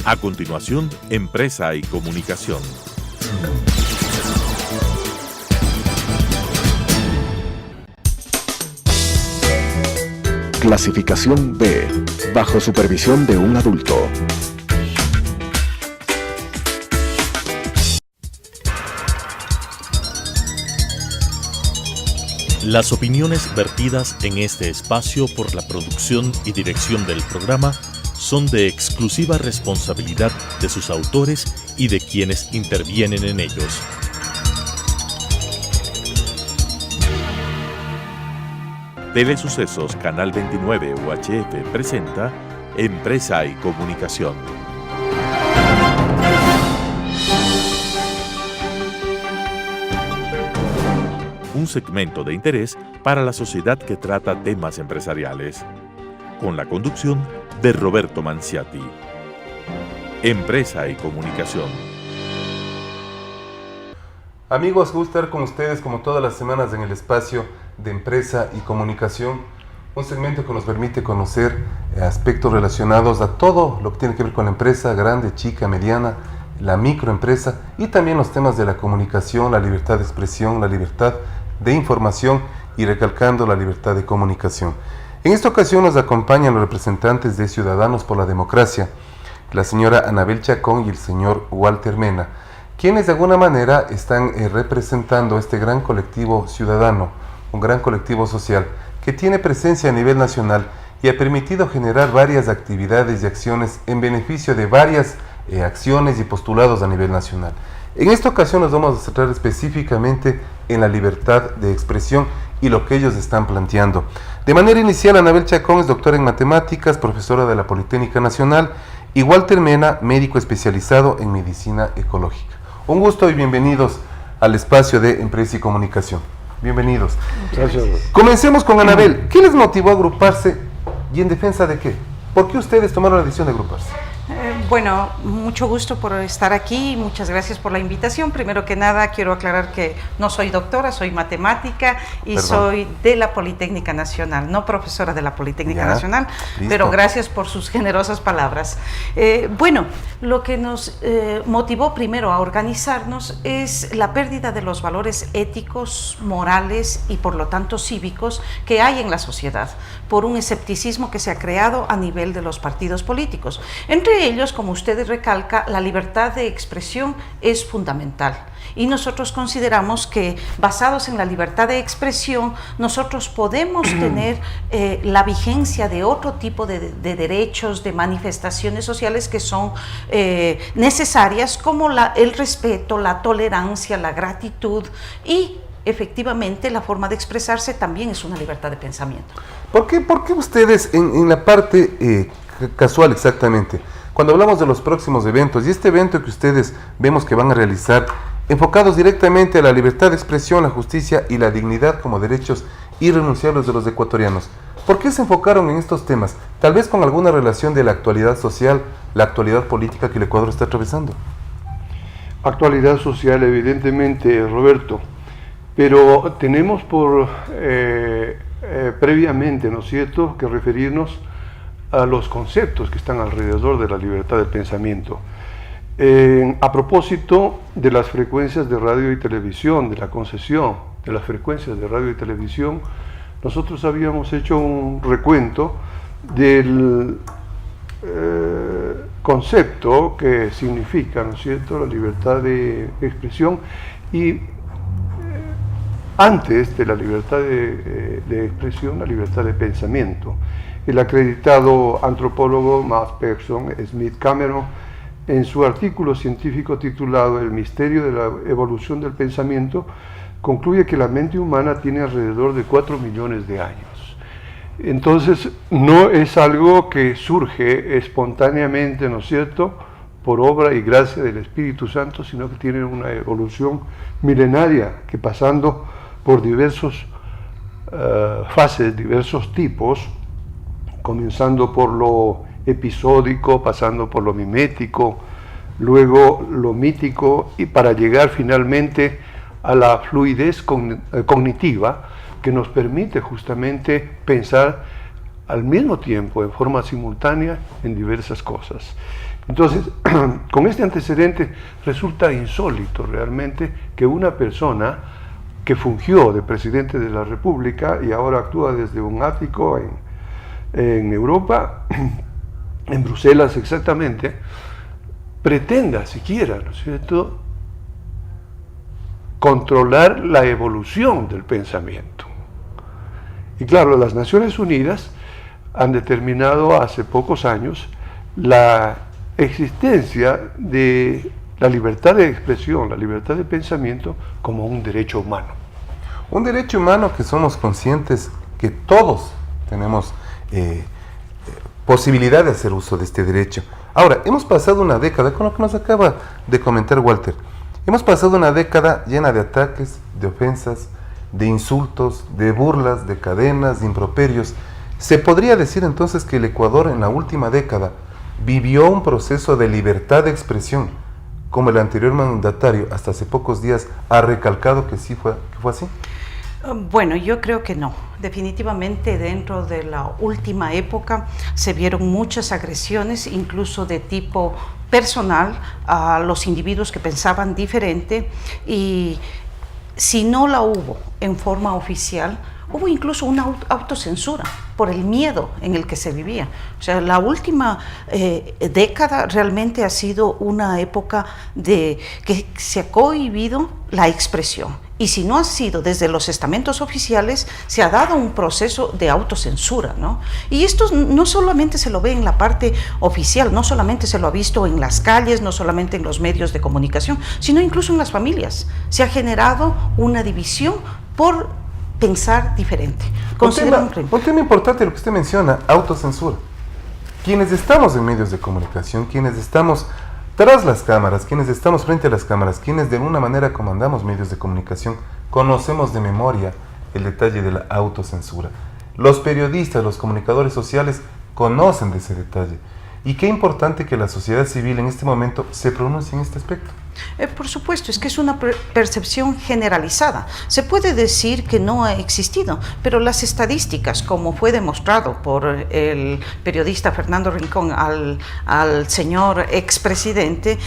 A continuación, Empresa y Comunicación. Clasificación B, bajo supervisión de un adulto. Las opiniones vertidas en este espacio por la producción y dirección del programa son de exclusiva responsabilidad de sus autores y de quienes intervienen en ellos. Telesucesos Canal 29 UHF presenta Empresa y Comunicación. Un segmento de interés para la sociedad que trata temas empresariales, con la conducción de Roberto Manciati. Empresa y Comunicación. Amigos, gusto estar con ustedes como todas las semanas en el espacio de Empresa y Comunicación, un segmento que nos permite conocer aspectos relacionados a todo lo que tiene que ver con la empresa, grande, chica, mediana, la microempresa y también los temas de la comunicación, la libertad de expresión, la libertad de información y recalcando la libertad de comunicación. En esta ocasión nos acompañan los representantes de Ciudadanos por la Democracia, la señora Anabel Chacón y el señor Walter Mena, quienes de alguna manera están representando este gran colectivo ciudadano, un gran colectivo social que tiene presencia a nivel nacional y ha permitido generar varias actividades y acciones en beneficio de varias acciones y postulados a nivel nacional. En esta ocasión nos vamos a centrar específicamente en la libertad de expresión y lo que ellos están planteando. De manera inicial, Anabel Chacón es doctora en matemáticas, profesora de la Politécnica Nacional, y Walter Mena, médico especializado en medicina ecológica. Un gusto y bienvenidos al espacio de Empresa y Comunicación. Bienvenidos. Gracias. Comencemos con Anabel. ¿Qué les motivó a agruparse y en defensa de qué? ¿Por qué ustedes tomaron la decisión de agruparse? Bueno, mucho gusto por estar aquí, muchas gracias por la invitación. Primero que nada quiero aclarar que no soy doctora, soy matemática y soy de la Politécnica Nacional, no profesora de la Politécnica Nacional, listo. Pero gracias por sus generosas palabras. Bueno, lo que nos motivó primero a organizarnos es la pérdida de los valores éticos, morales y por lo tanto cívicos que hay en la sociedad, por un escepticismo que se ha creado a nivel de los partidos políticos. Entre ellos, como usted recalca, la libertad de expresión es fundamental y nosotros consideramos que basados en la libertad de expresión nosotros podemos tener la vigencia de otro tipo de derechos, de manifestaciones sociales que son necesarias, como el respeto, la tolerancia, la gratitud y efectivamente la forma de expresarse también es una libertad de pensamiento. ¿Por qué ustedes en la parte casual exactamente, cuando hablamos de los próximos eventos y este evento que ustedes vemos que van a realizar, enfocados directamente a la libertad de expresión, la justicia y la dignidad como derechos irrenunciables de los ecuatorianos, ¿por qué se enfocaron en estos temas? Tal vez con alguna relación de la actualidad social, la actualidad política que el Ecuador está atravesando. Actualidad social, evidentemente, Roberto, pero tenemos previamente, ¿no es cierto?, que referirnos a los conceptos que están alrededor de la libertad del pensamiento. A propósito de las frecuencias de radio y televisión, de la concesión de las frecuencias de radio y televisión, nosotros habíamos hecho un recuento del concepto que significa, ¿no es cierto?, la libertad de expresión y antes de la libertad de expresión, la libertad de pensamiento. El acreditado antropólogo Matt Pearson Smith Cameron, en su artículo científico titulado El misterio de la evolución del pensamiento, concluye que la mente humana tiene alrededor de 4 millones de años. Entonces, no es algo que surge espontáneamente, ¿no es cierto?, por obra y gracia del Espíritu Santo, sino que tiene una evolución milenaria, que pasando por diversas fases, diversos tipos, comenzando por lo episódico, pasando por lo mimético, luego lo mítico, y para llegar finalmente a la fluidez cognitiva que nos permite justamente pensar al mismo tiempo, en forma simultánea, en diversas cosas. Entonces, con este antecedente resulta insólito realmente que una persona que fungió de presidente de la República y ahora actúa desde un ático en Europa, en Bruselas exactamente, pretenda siquiera, ¿no es cierto?, controlar la evolución del pensamiento. Y claro, las Naciones Unidas han determinado hace pocos años la existencia de la libertad de expresión, la libertad de pensamiento como un derecho humano. Un derecho humano que somos conscientes que todos tenemos posibilidad de hacer uso de este derecho. Ahora, hemos pasado una década, con lo que nos acaba de comentar Walter, hemos pasado una década llena de ataques, de ofensas, de insultos, de burlas, de cadenas, de improperios. ¿Se podría decir entonces que el Ecuador en la última década vivió un proceso de libertad de expresión, como el anterior mandatario hasta hace pocos días ha recalcado que sí fue así? Bueno, yo creo que no. Definitivamente dentro de la última época se vieron muchas agresiones, incluso de tipo personal, a los individuos que pensaban diferente, y si no la hubo en forma oficial, hubo incluso una autocensura por el miedo en el que se vivía. O sea, la última década realmente ha sido una época de que se ha cohibido la expresión. Y si no ha sido desde los estamentos oficiales, se ha dado un proceso de autocensura, ¿no? Y esto no solamente se lo ve en la parte oficial, no solamente se lo ha visto en las calles, no solamente en los medios de comunicación, sino incluso en las familias. Se ha generado una división por pensar diferente. Un tema importante lo que usted menciona, autocensura. Quienes estamos en medios de comunicación, quienes estamos tras las cámaras, quienes estamos frente a las cámaras, quienes de alguna manera comandamos medios de comunicación, conocemos de memoria el detalle de la autocensura. Los periodistas, los comunicadores sociales conocen de ese detalle. Y qué importante que la sociedad civil en este momento se pronuncie en este aspecto. Por supuesto, es que es una percepción generalizada. Se puede decir que no ha existido, pero las estadísticas, como fue demostrado por el periodista Fernando Rincón al señor expresidente,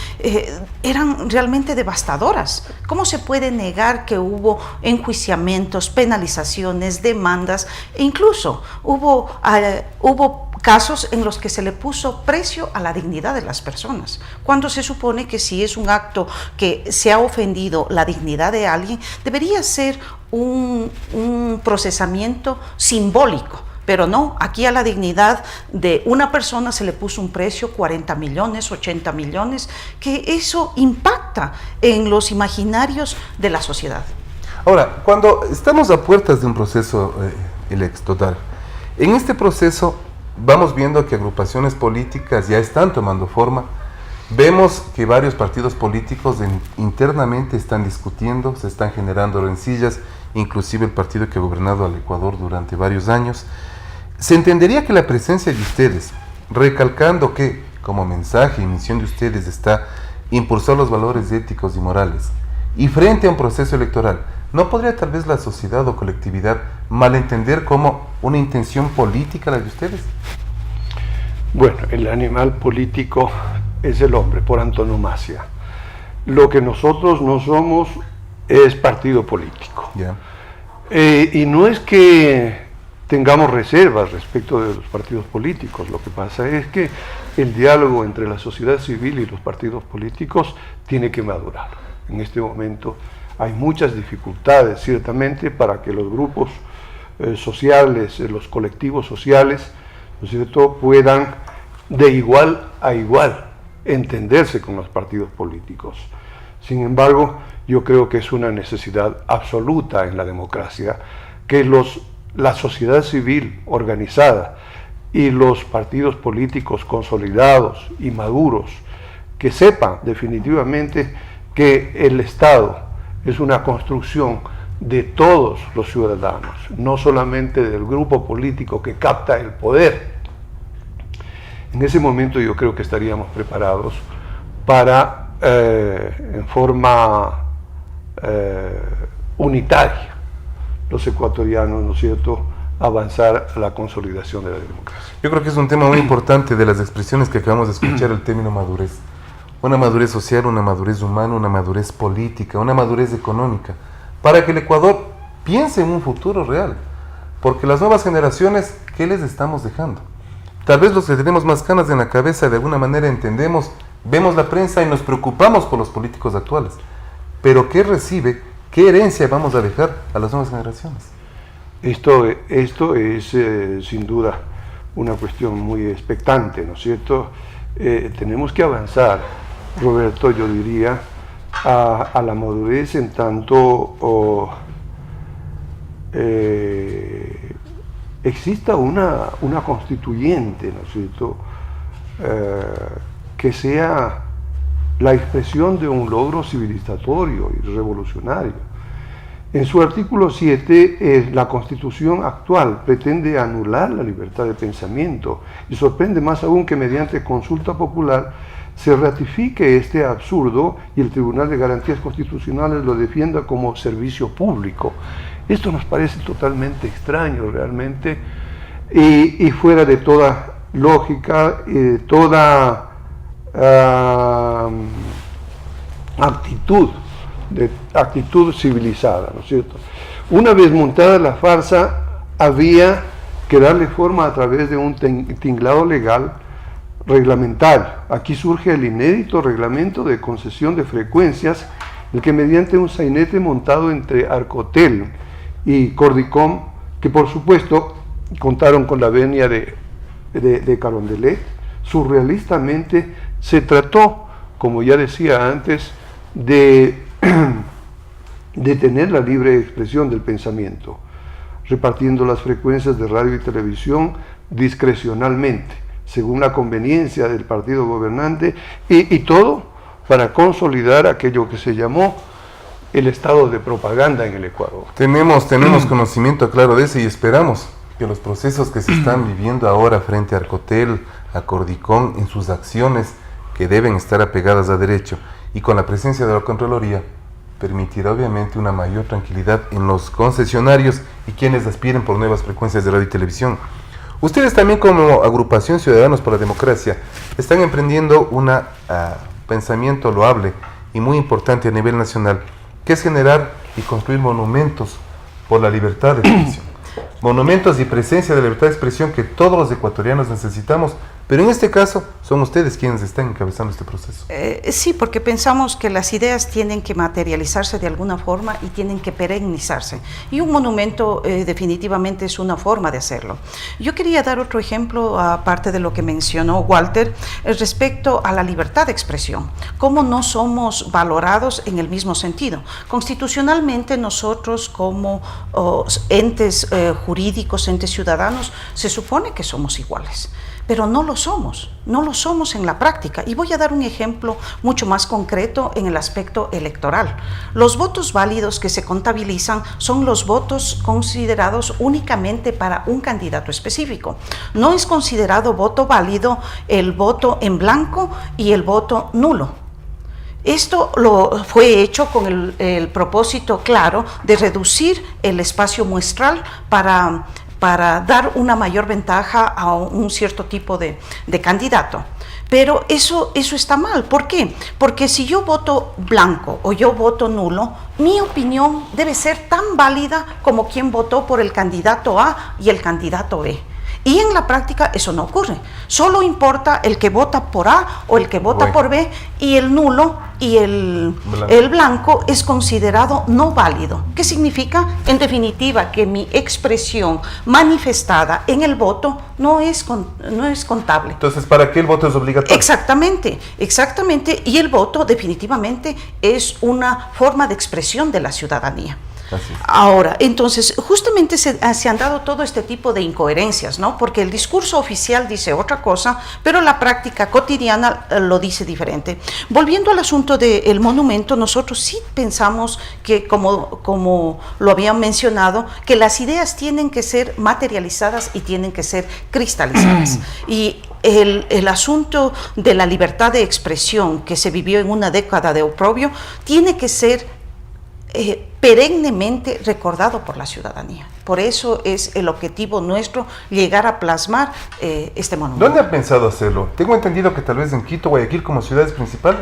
eran realmente devastadoras. ¿Cómo se puede negar que hubo enjuiciamientos, penalizaciones, demandas, e incluso hubo casos en los que se le puso precio a la dignidad de las personas, cuando se supone que si es un acto que se ha ofendido la dignidad de alguien, debería ser un procesamiento simbólico, pero no, aquí a la dignidad de una persona se le puso un precio, 40 millones, 80 millones, que eso impacta en los imaginarios de la sociedad. Ahora, cuando estamos a puertas de un proceso total, en este proceso vamos viendo que agrupaciones políticas ya están tomando forma. Vemos que varios partidos políticos internamente están discutiendo, se están generando rencillas, inclusive el partido que ha gobernado al Ecuador durante varios años. Se entendería que la presencia de ustedes, recalcando que como mensaje y misión de ustedes está impulsar los valores éticos y morales, y frente a un proceso electoral, ¿no podría tal vez la sociedad o colectividad malentender como una intención política la de ustedes? Bueno, el animal político es el hombre por antonomasia. Lo que nosotros no somos es partido político. Yeah. Y no es que tengamos reservas respecto de los partidos políticos, lo que pasa es que el diálogo entre la sociedad civil y los partidos políticos tiene que madurar. En este momento hay muchas dificultades, ciertamente, para que los grupos sociales, los colectivos sociales, ¿no es cierto?, puedan de igual a igual entenderse con los partidos políticos. Sin embargo, yo creo que es una necesidad absoluta en la democracia que la sociedad civil organizada y los partidos políticos consolidados y maduros que sepan definitivamente que el Estado es una construcción de todos los ciudadanos, no solamente del grupo político que capta el poder. En ese momento yo creo que estaríamos preparados para, en forma unitaria, los ecuatorianos, ¿no es cierto?, avanzar a la consolidación de la democracia. Yo creo que es un tema muy importante de las expresiones que acabamos de escuchar, el término madurez. Una madurez social, una madurez humana, una madurez política, una madurez económica, para que el Ecuador piense en un futuro real. Porque las nuevas generaciones, ¿qué les estamos dejando? Tal vez los que tenemos más canas en la cabeza de alguna manera entendemos, vemos la prensa y nos preocupamos por los políticos actuales. Pero ¿qué recibe? ¿Qué herencia vamos a dejar a las nuevas generaciones? Esto es sin duda una cuestión muy expectante, ¿no es cierto? Tenemos que avanzar, Roberto, yo diría, a la madurez en tanto exista una constituyente, ¿no es cierto?, que sea la expresión de un logro civilizatorio y revolucionario. En su artículo 7, la Constitución actual pretende anular la libertad de pensamiento y sorprende más aún que mediante consulta popular se ratifique este absurdo y el Tribunal de Garantías Constitucionales lo defienda como servicio público. Esto nos parece totalmente extraño realmente y fuera de toda lógica, toda actitud civilizada, ¿no es cierto? Una vez montada la farsa, había que darle forma a través de un tinglado legal reglamentario. Aquí surge el inédito reglamento de concesión de frecuencias, el que mediante un sainete montado entre Arcotel y Cordicom, que por supuesto contaron con la venia de Carondelet, surrealistamente se trató, como ya decía antes, de tener la libre expresión del pensamiento, repartiendo las frecuencias de radio y televisión discrecionalmente, según la conveniencia del partido gobernante, y todo para consolidar aquello que se llamó el estado de propaganda en el Ecuador. Tenemos conocimiento claro de eso y esperamos que los procesos que se están viviendo ahora frente a Arcotel, a Cordicom, en sus acciones que deben estar apegadas a derecho y con la presencia de la Contraloría, permitirá obviamente una mayor tranquilidad en los concesionarios y quienes aspiren por nuevas frecuencias de radio y televisión. Ustedes también, como agrupación Ciudadanos por la Democracia, están emprendiendo un pensamiento loable y muy importante a nivel nacional, que es generar y construir monumentos por la libertad de expresión. Monumentos y presencia de libertad de expresión que todos los ecuatorianos necesitamos, pero en este caso son ustedes quienes están encabezando este proceso. Sí, porque pensamos que las ideas tienen que materializarse de alguna forma y tienen que perennizarse. Y un monumento definitivamente es una forma de hacerlo. Yo quería dar otro ejemplo, aparte de lo que mencionó Walter, respecto a la libertad de expresión. Cómo no somos valorados en el mismo sentido. Constitucionalmente nosotros como entes jurídicos, entes ciudadanos, se supone que somos iguales. Pero no lo somos en la práctica. Y voy a dar un ejemplo mucho más concreto en el aspecto electoral. Los votos válidos que se contabilizan son los votos considerados únicamente para un candidato específico. No es considerado voto válido el voto en blanco y el voto nulo. Esto fue hecho con el propósito claro de reducir el espacio muestral para dar una mayor ventaja a un cierto tipo de candidato. Pero eso está mal. ¿Por qué? Porque si yo voto blanco o yo voto nulo, mi opinión debe ser tan válida como quien votó por el candidato A y el candidato B. Y en la práctica eso no ocurre. Solo importa el que vota por A o el que vota por B, y el nulo y el blanco es considerado no válido. ¿Qué significa? En definitiva, que mi expresión manifestada en el voto no es contable. Entonces, ¿para qué el voto es obligatorio? Exactamente. Y el voto definitivamente es una forma de expresión de la ciudadanía. Ahora, entonces, justamente se han dado todo este tipo de incoherencias, ¿no? Porque el discurso oficial dice otra cosa, pero la práctica cotidiana lo dice diferente. Volviendo al asunto del monumento, nosotros sí pensamos que, como lo habían mencionado, que las ideas tienen que ser materializadas y tienen que ser cristalizadas. Y el asunto de la libertad de expresión que se vivió en una década de oprobio tiene que ser perennemente recordado por la ciudadanía. Por eso es el objetivo nuestro llegar a plasmar este monumento. ¿Dónde han pensado hacerlo? Tengo entendido que tal vez en Quito, Guayaquil como ciudades principales.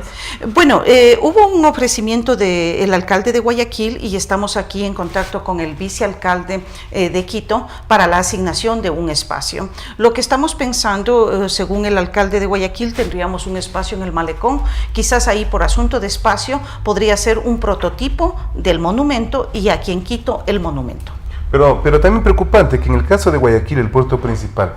Bueno, hubo un ofrecimiento del alcalde de Guayaquil y estamos aquí en contacto con el vicealcalde de Quito para la asignación de un espacio. Lo que estamos pensando, según el alcalde de Guayaquil, tendríamos un espacio en el Malecón. Quizás ahí por asunto de espacio podría ser un prototipo del monumento y aquí en Quito el monumento. Pero también preocupante que en el caso de Guayaquil, el puerto principal,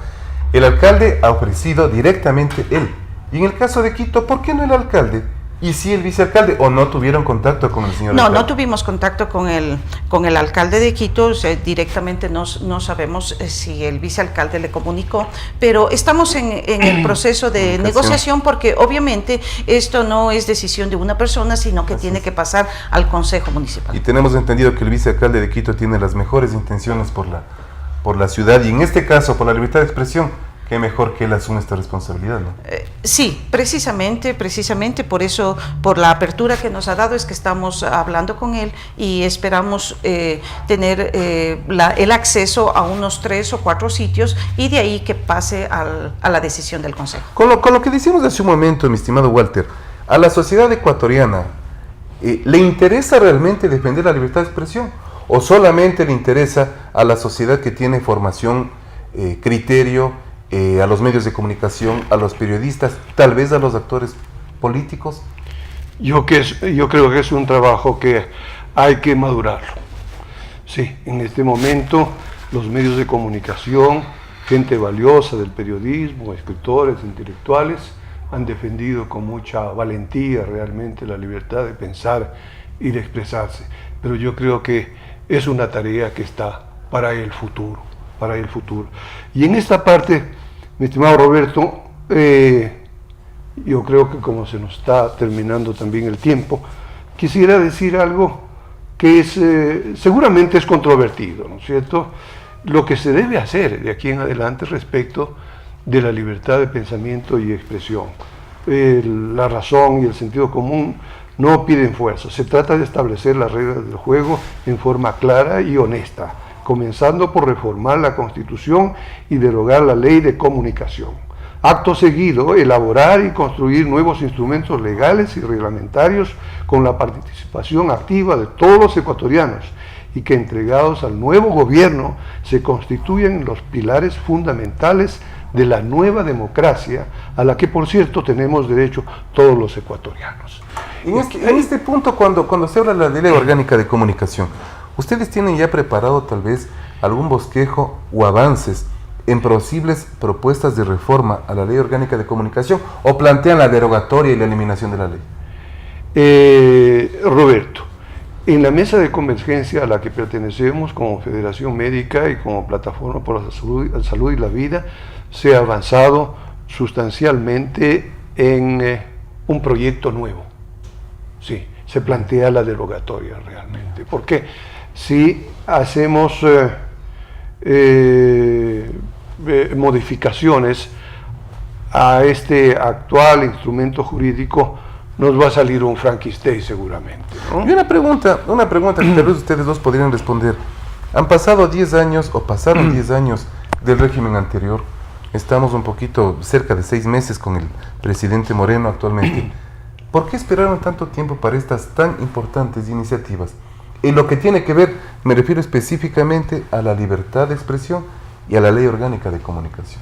el alcalde ha ofrecido directamente él. Y en el caso de Quito, ¿por qué no el alcalde? ¿Y si el vicealcalde o no tuvieron contacto con el señor alcalde? No tuvimos contacto con el alcalde de Quito, o sea, directamente no sabemos si el vicealcalde le comunicó, pero estamos en el proceso de negociación porque obviamente esto no es decisión de una persona, sino que tiene que pasar al Consejo Municipal. Y tenemos entendido que el vicealcalde de Quito tiene las mejores intenciones por la ciudad y en este caso por la libertad de expresión. Qué mejor que él asume esta responsabilidad, ¿no? Sí, precisamente por eso, por la apertura que nos ha dado es que estamos hablando con él y esperamos tener el acceso a unos 3 o 4 sitios y de ahí que pase a la decisión del Consejo. Con lo que decimos hace un momento, mi estimado Walter, a la sociedad ecuatoriana, ¿le interesa realmente defender la libertad de expresión? ¿O solamente le interesa a la sociedad que tiene formación, criterio, a los medios de comunicación, a los periodistas, tal vez a los actores políticos? Yo creo que es un trabajo que hay que madurarlo. Sí, en este momento los medios de comunicación, gente valiosa del periodismo, escritores, intelectuales, han defendido con mucha valentía realmente la libertad de pensar y de expresarse. Pero yo creo que es una tarea que está para el futuro. Y en esta parte, mi estimado Roberto, yo creo que como se nos está terminando también el tiempo, quisiera decir algo que seguramente es controvertido, ¿no es cierto? Lo que se debe hacer de aquí en adelante respecto de la libertad de pensamiento y expresión. La razón y el sentido común no piden fuerza, se trata de establecer las reglas del juego en forma clara y honesta, comenzando por reformar la Constitución y derogar la Ley de Comunicación. Acto seguido, elaborar y construir nuevos instrumentos legales y reglamentarios con la participación activa de todos los ecuatorianos y que entregados al nuevo gobierno se constituyen los pilares fundamentales de la nueva democracia a la que, por cierto, tenemos derecho todos los ecuatorianos. En este punto, cuando se habla de la Ley Orgánica de Comunicación, ¿ustedes tienen ya preparado tal vez algún bosquejo o avances en posibles propuestas de reforma a la Ley Orgánica de Comunicación o plantean la derogatoria y la eliminación de la ley? Roberto, en la mesa de convergencia a la que pertenecemos como Federación Médica y como Plataforma por la Salud y la Vida, se ha avanzado sustancialmente en un proyecto nuevo. Sí, se plantea la derogatoria realmente, porque si hacemos modificaciones a este actual instrumento jurídico, nos va a salir un Frankenstein seguramente, ¿no? Y una pregunta que tal vez ustedes dos podrían responder. Han pasado 10 años o pasaron 10 años del régimen anterior. Estamos un poquito cerca de 6 meses con el presidente Moreno actualmente. ¿Por qué esperaron tanto tiempo para estas tan importantes iniciativas? En lo que tiene que ver, me refiero específicamente a la libertad de expresión y a la Ley Orgánica de Comunicación.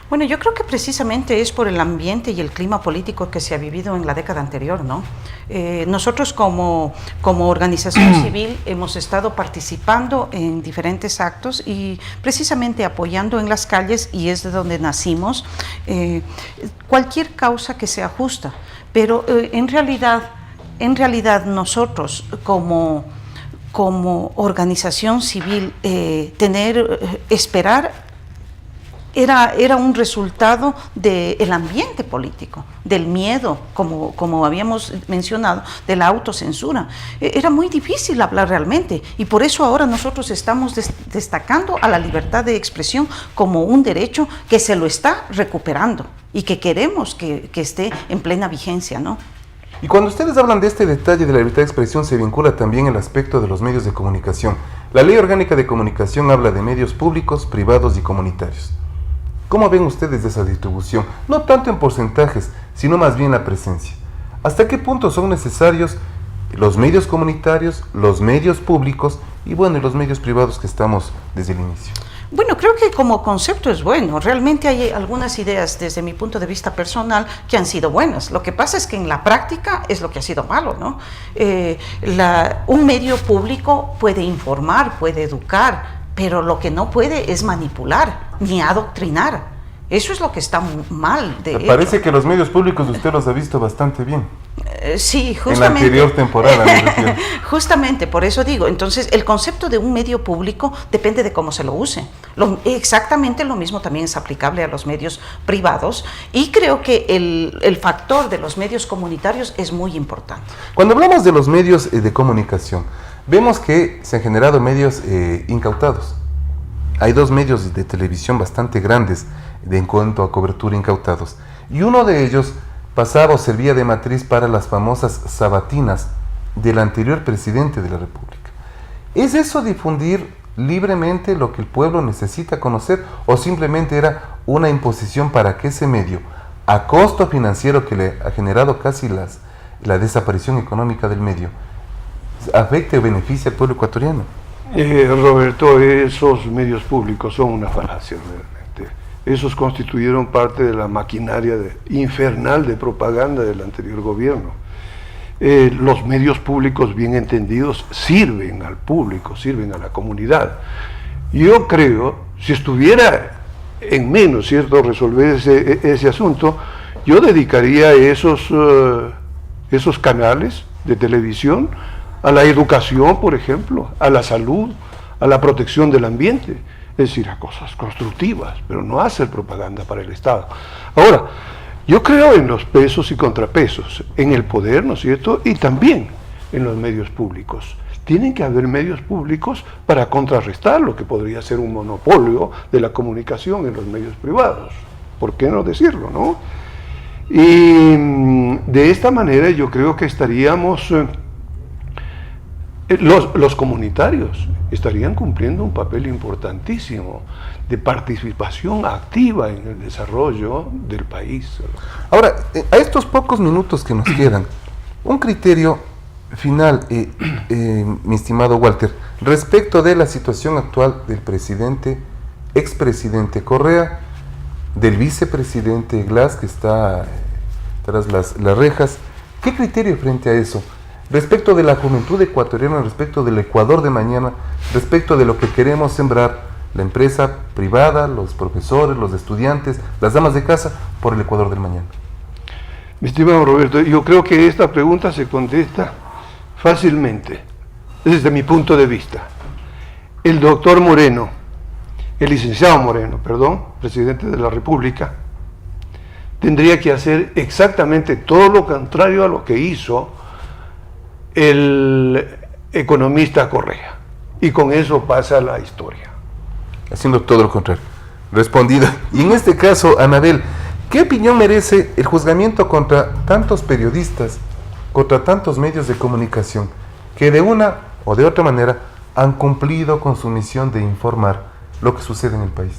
Bueno, yo creo que precisamente es por el ambiente y el clima político que se ha vivido en la década anterior, ¿no? Nosotros como organización civil hemos estado participando en diferentes actos y precisamente apoyando en las calles, y es de donde nacimos, cualquier causa que sea justa, pero en realidad nosotros como organización civil esperar era un resultado del ambiente político, del miedo, como habíamos mencionado, de la autocensura. Era muy difícil hablar realmente y por eso ahora nosotros estamos destacando a la libertad de expresión como un derecho que se lo está recuperando y que queremos que esté en plena vigencia, ¿no? Y cuando ustedes hablan de este detalle de la libertad de expresión, se vincula también el aspecto de los medios de comunicación. La Ley Orgánica de Comunicación habla de medios públicos, privados y comunitarios. ¿Cómo ven ustedes esa distribución? No tanto en porcentajes, sino más bien la presencia. ¿Hasta qué punto son necesarios los medios comunitarios, los medios públicos y bueno, los medios privados que estamos desde el inicio? Bueno, creo que como concepto es bueno. Realmente hay algunas ideas desde mi punto de vista personal que han sido buenas. Lo que pasa es que en la práctica es lo que ha sido malo, ¿no? Un medio público puede informar, puede educar, pero lo que no puede es manipular ni adoctrinar. Eso es lo que está mal. Me parece que los medios públicos usted los ha visto bastante bien. Sí, justamente. En la anterior temporada, me refiero. Justamente, por eso digo, entonces el concepto de un medio público depende de cómo se lo use. Exactamente lo mismo también es aplicable a los medios privados y creo que el factor de los medios comunitarios es muy importante. Cuando hablamos de los medios de comunicación, vemos que se han generado medios incautados. Hay dos medios de televisión bastante grandes en cuanto a cobertura incautados. Y uno de ellos pasaba o servía de matriz para las famosas sabatinas del anterior presidente de la República. ¿Es eso difundir libremente lo que el pueblo necesita conocer o simplemente era una imposición para que ese medio, a costo financiero que le ha generado casi la desaparición económica del medio, afecte o beneficie al pueblo ecuatoriano? Roberto, esos medios públicos son una falacia realmente. Esos constituyeron parte de la maquinaria infernal de propaganda del anterior gobierno. Los medios públicos bien entendidos sirven al público, sirven a la comunidad. Yo creo, si estuviera en menos, ¿cierto?, resolver ese asunto, yo dedicaría esos canales de televisión a la educación, por ejemplo, a la salud, a la protección del ambiente, es decir, a cosas constructivas, pero no hacer propaganda para el Estado. Ahora, yo creo en los pesos y contrapesos, en el poder, ¿no es cierto?, y también en los medios públicos. Tienen que haber medios públicos para contrarrestar lo que podría ser un monopolio de la comunicación en los medios privados. ¿Por qué no decirlo, no? Y de esta manera yo creo que estaríamos... Los comunitarios estarían cumpliendo un papel importantísimo de participación activa en el desarrollo del país. Ahora, a estos pocos minutos que nos quedan, un criterio final, mi estimado Walter, respecto de la situación actual del presidente, expresidente Correa, del vicepresidente Glass, que está tras las rejas. ¿Qué criterio frente a eso? Respecto de la juventud ecuatoriana, respecto del Ecuador de mañana, respecto de lo que queremos sembrar, la empresa privada, los profesores, los estudiantes, las damas de casa, por el Ecuador del mañana. Mi estimado Roberto, yo creo que esta pregunta se contesta fácilmente, desde mi punto de vista. El doctor Moreno, el licenciado Moreno, presidente de la República, tendría que hacer exactamente todo lo contrario a lo que hizo el economista Correa, y con eso pasa la historia. Haciendo todo lo contrario. Respondida. Y en este caso, Anabel, ¿qué opinión merece el juzgamiento contra tantos periodistas, contra tantos medios de comunicación, que de una o de otra manera han cumplido con su misión de informar lo que sucede en el país?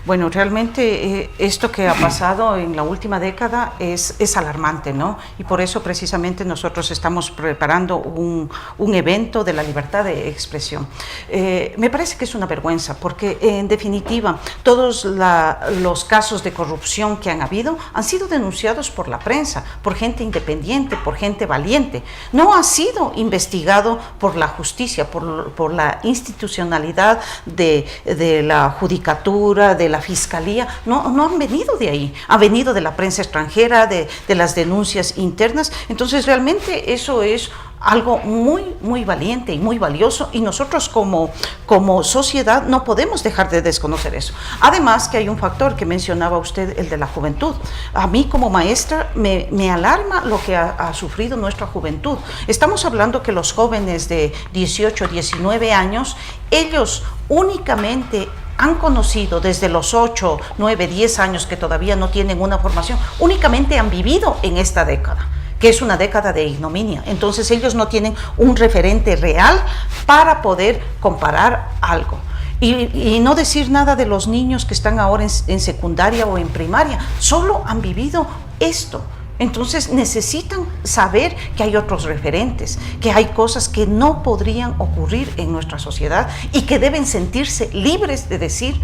Bueno, realmente esto que ha pasado en la última década es alarmante, ¿no? Y por eso precisamente nosotros estamos preparando un evento de la libertad de expresión. Me parece que es una vergüenza porque en definitiva todos los casos de corrupción que han habido han sido denunciados por la prensa, por gente independiente, por gente valiente. No ha sido investigado por la justicia, por la institucionalidad de la judicatura, de la fiscalía. No han venido de ahí, ha venido de la prensa extranjera, de las denuncias internas. Entonces realmente eso es algo muy, muy valiente y muy valioso, y nosotros como sociedad no podemos dejar de desconocer eso. Además que hay un factor que mencionaba usted, el de la juventud. A mí como maestra me alarma lo que ha sufrido nuestra juventud. Estamos hablando que los jóvenes de 18, 19 años, ellos únicamente han conocido desde los 8, 9, 10 años que todavía no tienen una formación, únicamente han vivido en esta década. que es una década de ignominia. Entonces ellos no tienen un referente real para poder comparar algo. Y no decir nada de los niños que están ahora en secundaria o en primaria, solo han vivido esto. Entonces necesitan saber que hay otros referentes, que hay cosas que no podrían ocurrir en nuestra sociedad y que deben sentirse libres de decir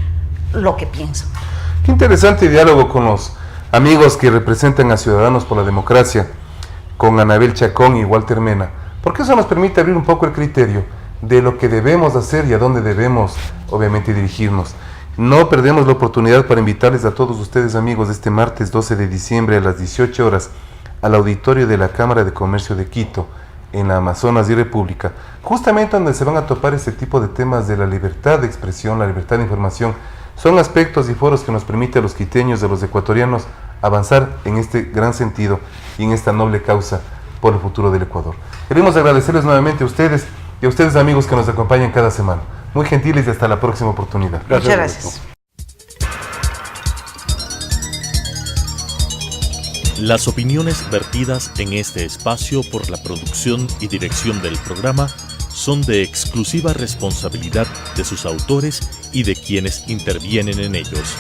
lo que piensan. Qué interesante diálogo con los amigos que representan a Ciudadanos por la Democracia, con Anabel Chacón y Walter Mena, porque eso nos permite abrir un poco el criterio de lo que debemos hacer y a dónde debemos, obviamente, dirigirnos. No perdemos la oportunidad para invitarles a todos ustedes, amigos, este martes 12 de diciembre a las 18 horas al auditorio de la Cámara de Comercio de Quito, en la Amazonas y República, justamente donde se van a topar este tipo de temas de la libertad de expresión, la libertad de información. Son aspectos y foros que nos permiten a los quiteños, a los ecuatorianos, avanzar en este gran sentido y en esta noble causa por el futuro del Ecuador. Queremos agradecerles nuevamente a ustedes y a ustedes, amigos, que nos acompañan cada semana. Muy gentiles y hasta la próxima oportunidad. Muchas gracias. Las opiniones vertidas en este espacio por la producción y dirección del programa son de exclusiva responsabilidad de sus autores y de quienes intervienen en ellos.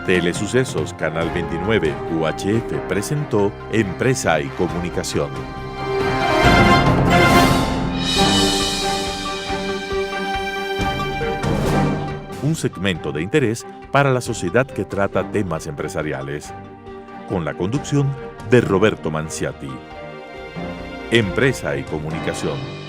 Telesucesos Canal 29 UHF presentó Empresa y Comunicación. Un segmento de interés para la sociedad que trata temas empresariales, con la conducción de Roberto Manciati. Empresa y Comunicación.